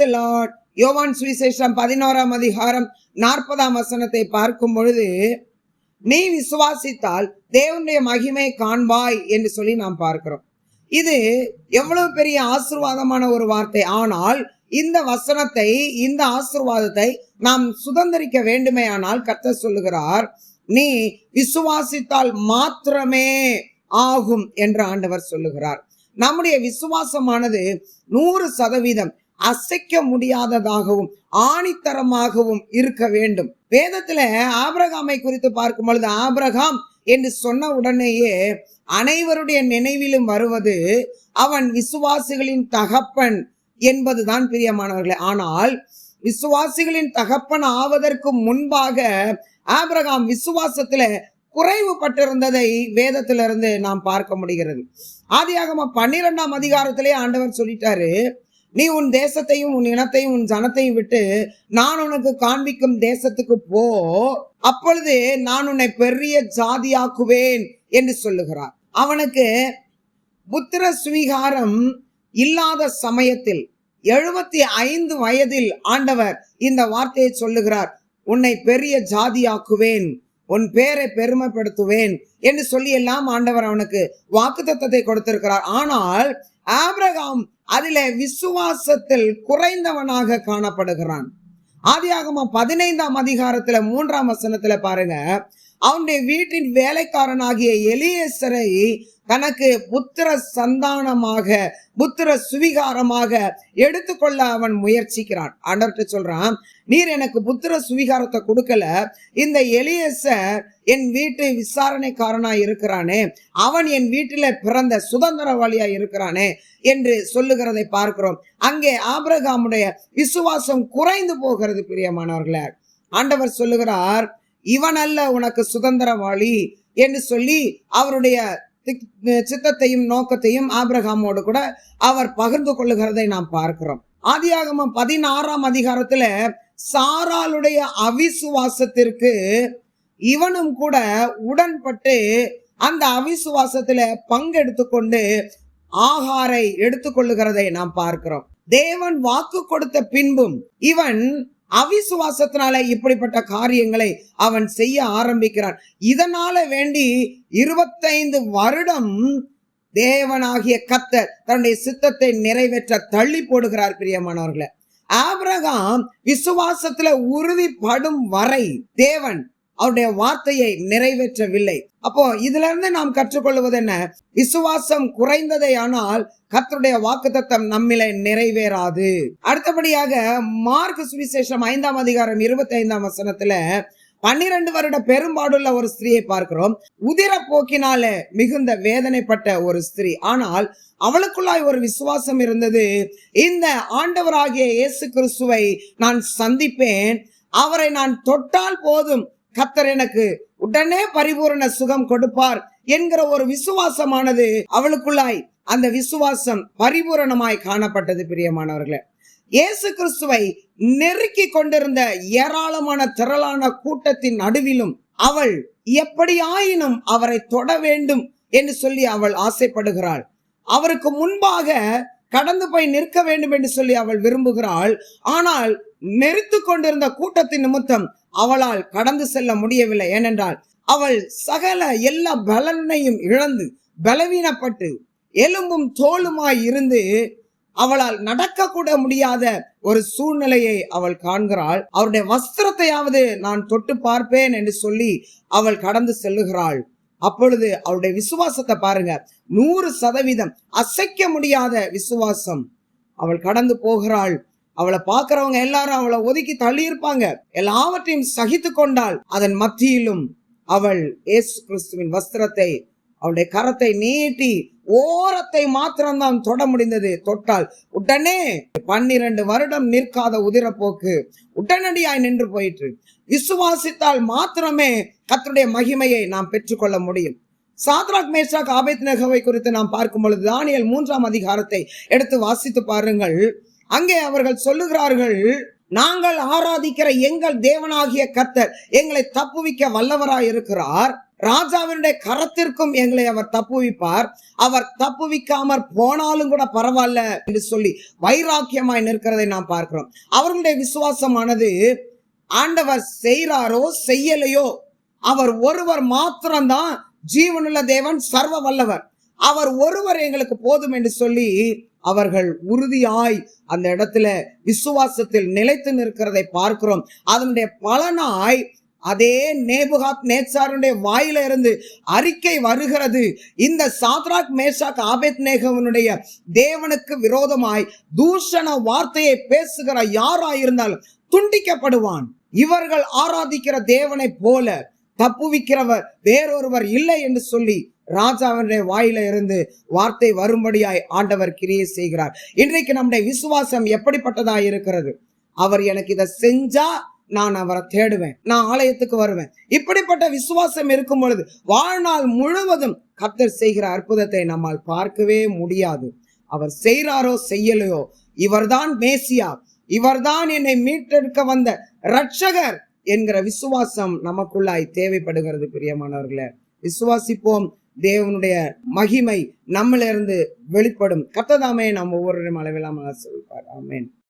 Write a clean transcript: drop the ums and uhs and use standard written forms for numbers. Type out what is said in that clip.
Praise the Lord. யோவான் சுவிசேஷம் 11ஆம் அதிகாரம் 40ஆம் வசனத்தை பார்க்கும் பொழுது, நீ விசுவாசித்தால் தேவனுடைய மகிமை காண்பாய் என்று சொல்லி நாம் பார்க்கிறோம். இது எவ்வளவு பெரிய ஆசீர்வாதமான ஒரு வார்த்தை. ஆனால் இந்த வசனத்தை, இந்த ஆசீர்வாதத்தை நாம் சுதந்திரிக்க வேண்டுமே ஆனால் கர்த்தர் சொல்லுகிறார், நீ விசுவாசித்தால் மாத்திரமே ஆகும் என்று ஆண்டவர் சொல்லுகிறார். நம்முடைய விசுவாசமானது 100% அசைக்க முடியாததாகவும் ஆணித்தரமாகவும் இருக்க வேண்டும். வேதத்துல ஆபிரகாமை குறித்து பார்க்கும் பொழுது, ஆபிரகாம் என்று சொன்ன உடனேயே அனைவருடைய நினைவிலும் வருவது அவன் விசுவாசிகளின் தகப்பன் என்பதுதான் பிரியமானவர்களே. ஆனால் விசுவாசிகளின் தகப்பன் ஆவதற்கு முன்பாக ஆபிரகாம் விசுவாசத்துல குறைவுபட்டிருந்ததை வேதத்திலிருந்து நாம் பார்க்க முடிகிறது. ஆதியாகமம் 12ஆம் அதிகாரத்திலே ஆண்டவர் சொல்லிட்டாரு, நீ உன் தேசத்தையும் உன் இனத்தையும் உன் ஜனத்தையும் விட்டு நான் உனக்கு காண்பிக்கும் தேசத்துக்கு போ, அப்பொழுது நான் உன்னை பெரிய ஜாதியாக்குவேன் என்று சொல்லுகிறார். அவனுக்கு புத்திர சுவீகாரம் இல்லாத சமயத்தில் 75 வயதில் ஆண்டவர் இந்த வார்த்தையை சொல்லுகிறார், உன்னை பெரிய ஜாதியாக்குவேன், உன் பேரை பெருமைப்படுத்துவேன் என்று சொல்லி எல்லாம் ஆண்டவர் அவனுக்கு வாக்குத்தத்தத்தை கொடுத்திருக்கிறார். ஆனால் ஆபிரகாம் அதில விசுவாசத்தில் குறைந்தவனாக காணப்படுகிறான். ஆதியாகமம் 15ஆம் அதிகாரத்துல 3ஆம் வசனத்துல பாருங்க, அவனுடைய வீட்டின் வேலைக்காரனாகிய எலியேசரை தனக்கு புத்திர சந்தானமாக, புத்திர சுவிகாரமாக எடுத்துக்கொள்ள அவன் முயற்சிக்கிறான். ஆண்டவர்கிட்ட சொல்றான், நீர் எனக்கு புத்திர சுவிகாரத்தை கொடுக்கல, இந்த எலியேசர் என் வீட்டு விசாரணைக்காரனா இருக்கிறானே, அவன் என் வீட்டில பிறந்த சுதந்திரவாளியா இருக்கிறானே என்று சொல்லுகிறதை பார்க்கிறோம். அங்கே ஆபிரகாமுடைய விசுவாசம் குறைந்து போகிறது. பிரியமானவர்களே, ஆண்டவர் சொல்லுகிறார், இவன் அல்ல உனக்கு சுதந்திரவாளி என்று சொல்லி அவருடைய சித்தத்தையும் நோக்கத்தையும் ஆபிரகாமோடு கூட அவர் பகிர்ந்து கொள்ளுகிறதை நாம் பார்க்கிறோம். ஆதியாகமம் 16ஆம் அதிகாரத்துல சாராளுடைய அவிசுவாசத்திற்கு இவனும் கூட உடன்பட்டு அந்த அவிசுவாசத்துல பங்கெடுத்து கொண்டு ஆகாரை எடுத்துக்கொள்ளுகிறதை நாம் பார்க்கிறோம். தேவன் வாக்கு கொடுத்த பின்பும் இவன் அவிசுவாசத்தினால இப்படிப்பட்ட காரியங்களை அவன் செய்ய ஆரம்பிக்கிறான். இதனால வேண்டி 25 வருடம் தேவனாகிய கர்த்தர் தன்னுடைய சித்தத்தை நிறைவேற்ற தள்ளி போடுகிறார். பிரியமானவர்களே, ஆபிரகாம் விசுவாசத்துல உறுதிப்படும் வரை தேவன் அவருடைய வார்த்தையை நிறைவேற்றவில்லை. அப்போ இதுல இருந்து நாம் கற்றுக்கொள்வது என்ன? விசுவாசம் குறைந்ததை ஆனால் கர்த்தருடைய வாக்குத்தத்தம் நம்மிலே நிறைவேறாது. அடுத்தபடியாக மார்க் சுவிசேஷம் 5ஆம் அதிகாரம் 25ஆம் வசனத்துல 12 வருட பெரும்பாடுள்ள ஒரு ஸ்திரியை பார்க்கிறோம். உதிர போக்கினால மிகுந்த வேதனைப்பட்ட ஒரு ஸ்திரீ. ஆனால் அவளுக்குள்ளாய் ஒரு விசுவாசம் இருந்தது. இந்த ஆண்டவராகிய இயேசு கிறிஸ்துவை நான் சந்திப்பேன், அவரை நான் தொட்டால் போதும், கர்த்தர் எனக்கு உடனே பரிபூரண சுகம் கொடுப்பார் என்கிற ஒரு விசுவாசமானது அவளுக்குள்ளாய், அந்த விசுவாசம் பரிபூரணமாய் காணப்பட்டது. பிரியமானவர்களே, இயேசு கிறிஸ்துவை நெருக்கி கொண்டிருந்த ஏராளமான திரளான கூட்டத்தின் நடுவிலும் அவள் எப்படியாயினும் அவரை தொட வேண்டும் என்று சொல்லி அவள் ஆசைப்படுகிறாள். அவருக்கு முன்பாக கடந்து போய் நிற்க வேண்டும் என்று சொல்லி அவள் விரும்புகிறாள். ஆனால் நெருத்து கொண்டிருந்த கூட்டத்தின் நிமித்தம் அவளால் கடந்து செல்ல முடியவில்லை. ஏனென்றால் அவள் சகல எல்லா பலனையும் இழந்து பலவீனப்பட்டு எலும்பும் தோலுமாய் இருந்து அவளால் நடக்க கூட முடியாத ஒரு சூழ்நிலையை அவள் காண்கிறாள். அவருடைய வஸ்திரத்தையாவது நான் தொட்டு பார்ப்பேன் என்று சொல்லி அவள் கடந்து செல்லுகிறாள். அப்பொழுது அவளுடைய விசுவாசத்தை பாருங்க, 100% அசைக்க முடியாத விசுவாசம். அவள் கடந்து போகிறாள். அவளை பார்க்கிறவங்க எல்லாரும் அவளை ஒதுக்கி தள்ளி இருப்பாங்க. எல்லாவற்றையும் சகித்து கொண்டாள். அதன் மத்தியிலும் அவள் இயேசு கிறிஸ்துவின் வஸ்திரத்தை, அவளுடைய கரத்தை நீட்டி ஓரத்தை மாத்திரம்தான் தொட முடிந்தது. தொட்டால் உடனே 12 வருடம் நிற்காத உதிரப்போக்கு உடனடியாய் நின்று போயிற்று. விசுவாசித்தால் மாத்திரமே கர்த்தருடைய மகிமையை நாம் பெற்றுக்கொள்ள முடியும். சாத்ராக் மேஷாக் ஆபேத்நேகோவை குறித்து நாம் பார்க்கும் பொழுது தானியேல் 3ஆம் அதிகாரத்தை எடுத்து வாசித்து பாருங்கள். அங்கே அவர்கள் சொல்லுகிறார்கள், நாங்கள் ஆராதிக்கிற எங்கள் தேவனாகிய கர்த்தர் எங்களை தப்புவிக்க வல்லவராய் இருக்கிறார். ராஜாவினுடைய கரத்திற்கும் எங்களை அவர் தப்புவிப்பார். அவர் தப்புவிக்காமற் போனாலும் கூட பரவாயில்ல என்று சொல்லி வைராக்கியமாய் நிற்கிறதை நாம் பார்க்கிறோம். அவர்களுடைய விசுவாசமானது ஆண்டவர் செய்கிறாரோ செய்யலையோ, அவர் ஒருவர் மாத்திரம்தான் ஜீவனுள்ள தேவன், சர்வ வல்லவர், அவர் ஒருவர் எங்களுக்கு போதும் என்று சொல்லி அவர்கள் உறுதியாய் அந்த இடத்துல விசுவாசத்தில் நிலைத்து நிற்கிறதை பார்க்கிறோம். அதனுடைய பலனாய் அதே நேபுகாத் நேச்சாருடைய வாயில இருந்து அறிக்கை வருகிறது, இந்த சாத்ராக் மேஷாக் ஆபேத்நேகோவினுடைய தேவனுக்கு விரோதமாய் தூஷண வார்த்தையை பேசுகிற யாராயிருந்தாலும் துண்டிக்கப்படுவான். இவர்கள் ஆராதிக்கிற தேவனை போல தப்புவிக்கிறவர் வேறொருவர் இல்லை என்று சொல்லி ராஜாவினுடைய வாயில இருந்து வார்த்தை வரும்படியாய் ஆண்டவர் கிரியை செய்கிறார். இன்றைக்கு நம்முடைய விசுவாசம் எப்படிப்பட்டதாய் இருக்கிறது? அவர் எனக்கு இதை செஞ்சா நான் அவரை தேடுவேன், நான் ஆலயத்துக்கு வருவேன். இப்படிப்பட்ட விசுவாசம் இருக்கும் பொழுது வாழ்நாள் முழுவதும் கர்த்தர் செய்கிற அற்புதத்தை நம்மால் பார்க்கவே முடியாது. அவர் செய்கிறாரோ செய்யலையோ, இவர்தான் மேசியா, இவர்தான் என்னை மீட்டெடுக்க வந்த இரட்சகர் என்கிற விசுவாசம் நமக்குள்ளாய் தேவைப்படுகிறது. பிரியமானவர்களே, விசுவாசிப்போம். தேவனுடைய மகிமை நம்மளிருந்து வெளிப்படும். கர்த்தர் தாமே நம் ஒவ்வொருவரையும் அளவில்லாமல் ஆசீர்வதிப்பார். ஆமென்.